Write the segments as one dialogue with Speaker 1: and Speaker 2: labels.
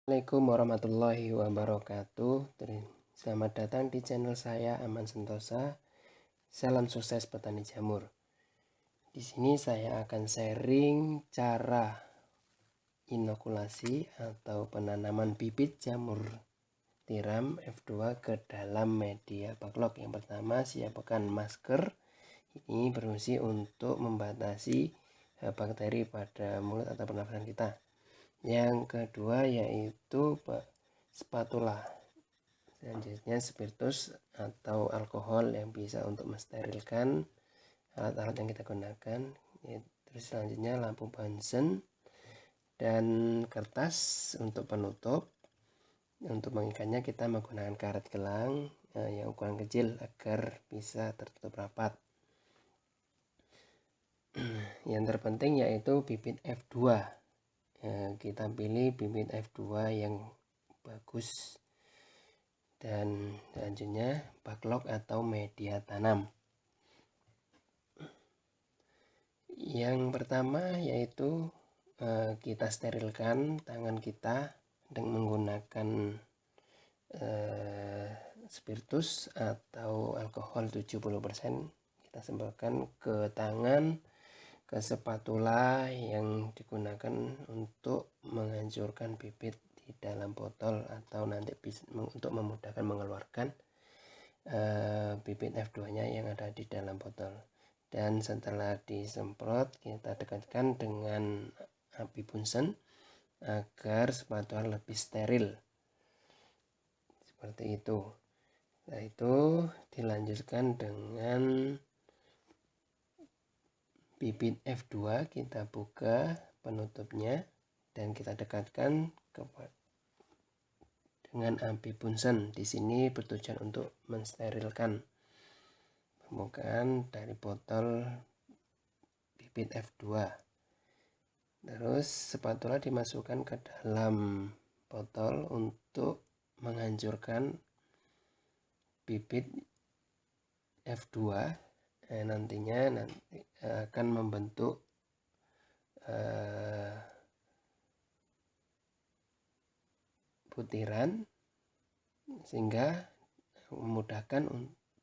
Speaker 1: Assalamualaikum warahmatullahi wabarakatuh. Selamat datang di channel saya Aman Sentosa. Salam sukses petani jamur. Di sini saya akan sharing cara inokulasi atau penanaman bibit jamur tiram F2 ke dalam media backlog. Yang pertama, siapkan masker. Ini berfungsi untuk membatasi bakteri pada mulut atau pernafasan kita. Yang kedua yaitu spatula, selanjutnya spiritus atau alkohol yang bisa untuk mensterilkan alat-alat yang kita gunakan. Terus selanjutnya lampu Bunsen dan kertas untuk penutup. Untuk mengikatnya kita menggunakan karet gelang yang ukuran kecil agar bisa tertutup rapat. Yang terpenting yaitu bibit F2. Kita pilih bibit F2 yang bagus, dan selanjutnya backlog atau media tanam. Yang pertama yaitu kita sterilkan tangan kita dengan menggunakan spiritus atau alkohol 70%. Kita semprotkan ke tangan, ke spatula yang digunakan untuk menghancurkan bibit di dalam botol atau nanti untuk memudahkan mengeluarkan bibit F2 nya yang ada di dalam botol. Dan setelah disemprot, kita dekatkan dengan api Bunsen agar spatula lebih steril, seperti itu. Setelah itu dilanjutkan dengan bibit F2, kita buka penutupnya dan kita dekatkan dengan api Bunsen. Di sini bertujuan untuk mensterilkan permukaan dari botol bibit F2. Terus spatula dimasukkan ke dalam botol untuk menghancurkan bibit F2. Nantinya akan membentuk butiran sehingga memudahkan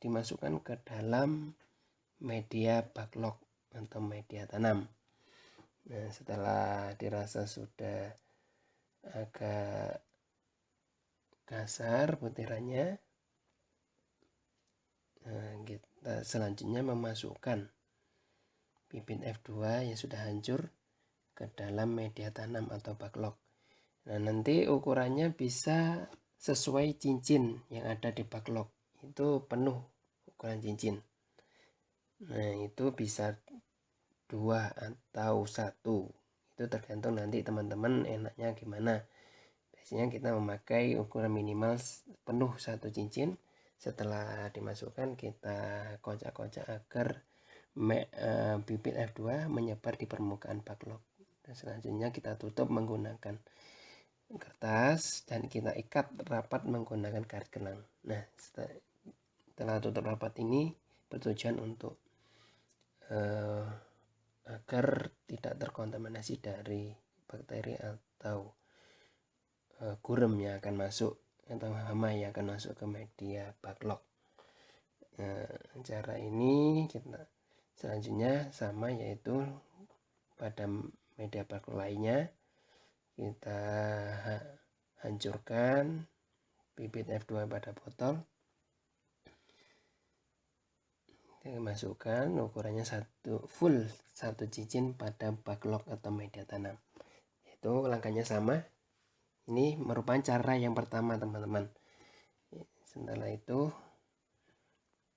Speaker 1: dimasukkan ke dalam media backlog atau media tanam. Nah, setelah dirasa sudah agak kasar butirannya, kita selanjutnya memasukkan bibit F2 yang sudah hancur ke dalam media tanam atau backlog. Nah, nanti ukurannya bisa sesuai cincin yang ada di backlog. Itu penuh ukuran cincin. Nah, itu bisa 2 atau 1. Itu tergantung nanti teman-teman enaknya gimana. Biasanya kita memakai ukuran minimal penuh 1 cincin. Setelah dimasukkan, kita kocak-kocak agar bibit F2 menyebar di permukaan backlog. Dan selanjutnya kita tutup menggunakan kertas dan kita ikat rapat menggunakan karet gelang. Nah, setelah tutup rapat ini bertujuan untuk agar tidak terkontaminasi dari bakteri atau gurem yang akan masuk atau hama yang akan masuk ke media backlog. Cara ini kita selanjutnya sama, yaitu pada media backlog lainnya kita hancurkan bibit F2 pada botol. Kita masukkan ukurannya full 1 cincin pada backlog atau media tanam. Itu langkahnya sama. Ini merupakan cara yang pertama, teman-teman. Setelah itu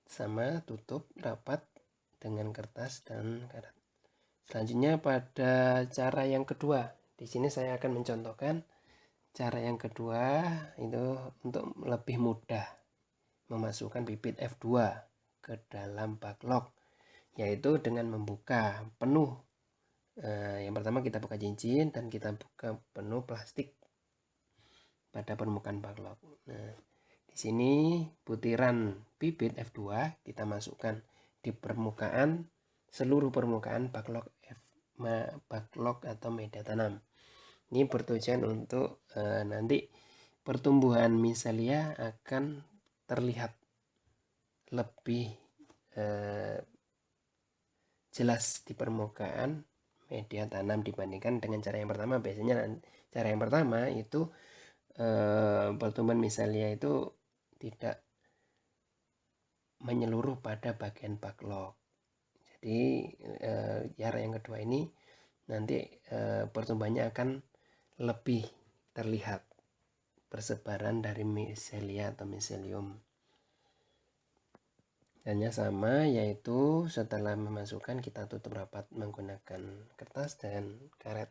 Speaker 1: sama, tutup rapat dengan kertas dan karet. Selanjutnya pada cara yang kedua. Di sini saya akan mencontohkan cara yang kedua, itu untuk lebih mudah memasukkan bibit F2 ke dalam backlog, yaitu dengan membuka penuh. Yang pertama kita buka cincin dan kita buka penuh plastik pada permukaan backlog. Nah, di sini butiran bibit F2 kita masukkan di seluruh permukaan backlog atau media tanam. Ini bertujuan untuk nanti pertumbuhan miselia akan terlihat lebih jelas di permukaan media tanam dibandingkan dengan cara yang pertama. Biasanya cara yang pertama itu pertumbuhan miselia itu tidak menyeluruh pada bagian backlog. Jadi cara yang kedua ini nanti pertumbuhannya akan lebih terlihat persebaran dari miselia atau miselium. Hanya sama, yaitu setelah memasukkan kita tutup rapat menggunakan kertas dan karet.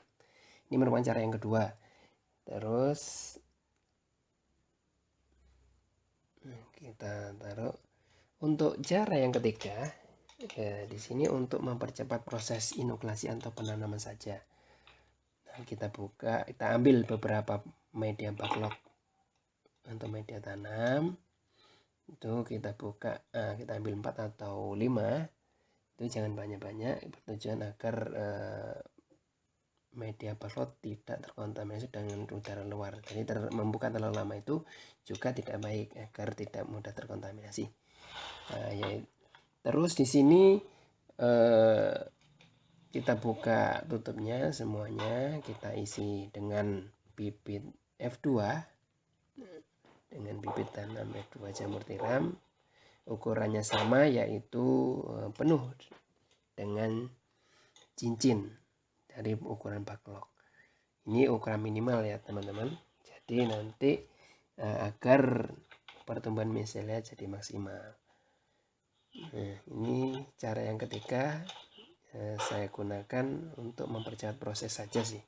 Speaker 1: Ini merupakan cara yang kedua. Terus kita taruh. Untuk cara yang ketiga, di sini untuk mempercepat proses inokulasi atau penanaman saja. Nah, kita buka, kita ambil beberapa media backlog untuk media tanam. Itu kita buka, kita ambil 4 atau 5. Itu jangan banyak-banyak, bertujuan agar media backlog tidak terkontaminasi dengan udara luar. Jadi membuka terlalu lama itu juga tidak baik agar tidak mudah terkontaminasi. Terus di sini kita buka tutupnya semuanya, kita isi dengan bibit F2 dengan bibit tanam F2 jamur tiram. Ukurannya sama, yaitu penuh dengan cincin dari ukuran backlog. Ini ukuran minimal ya teman-teman. Jadi nanti agar pertumbuhan miselia jadi maksimal. Nah, ini cara yang ketiga saya gunakan untuk mempercepat proses saja sih.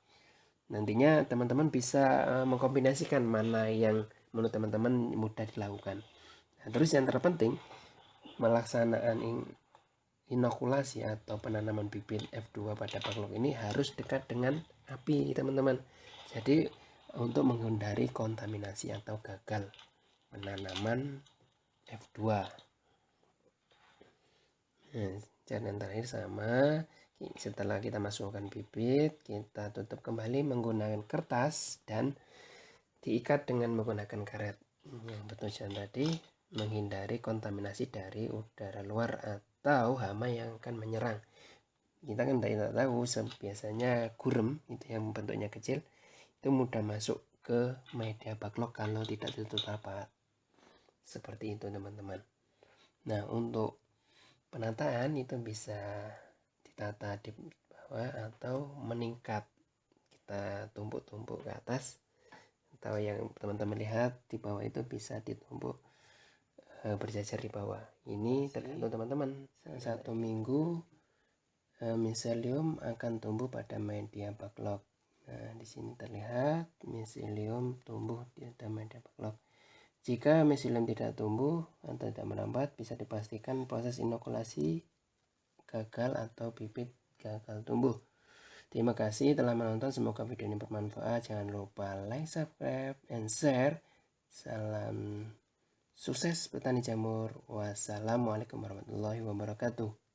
Speaker 1: Nantinya teman-teman bisa mengkombinasikan mana yang menurut teman-teman mudah dilakukan. Nah, terus yang terpenting, melaksanaan inokulasi atau penanaman bibit F2 pada backlog ini harus dekat dengan api teman-teman. Jadi untuk menghindari kontaminasi atau gagal penanaman F2. Nah, cara yang terakhir sama, setelah kita masukkan bibit, kita tutup kembali menggunakan kertas dan diikat dengan menggunakan karet. Yang bertujuan tadi menghindari kontaminasi dari udara luar atau hama yang akan menyerang. Kita kan tidak tahu, biasanya gurem itu yang bentuknya kecil itu mudah masuk ke media backlog kalau tidak ditutup rapat. Seperti itu teman-teman. Nah, untuk penataan itu bisa ditata di bawah atau meningkat, kita tumpuk-tumpuk ke atas, atau yang teman-teman lihat di bawah itu bisa ditumpuk berjajar di bawah. Ini tergantung teman-teman. 1 minggu miselium akan tumbuh pada media backlog. Nah, di sini terlihat miselium tumbuh di media backlog. Jika miselium tidak tumbuh atau tidak merambat, bisa dipastikan proses inokulasi gagal atau bibit gagal tumbuh. Terima kasih telah menonton, semoga video ini bermanfaat. Jangan lupa like, subscribe, and share. Salam sukses petani jamur. Wassalamualaikum warahmatullahi wabarakatuh.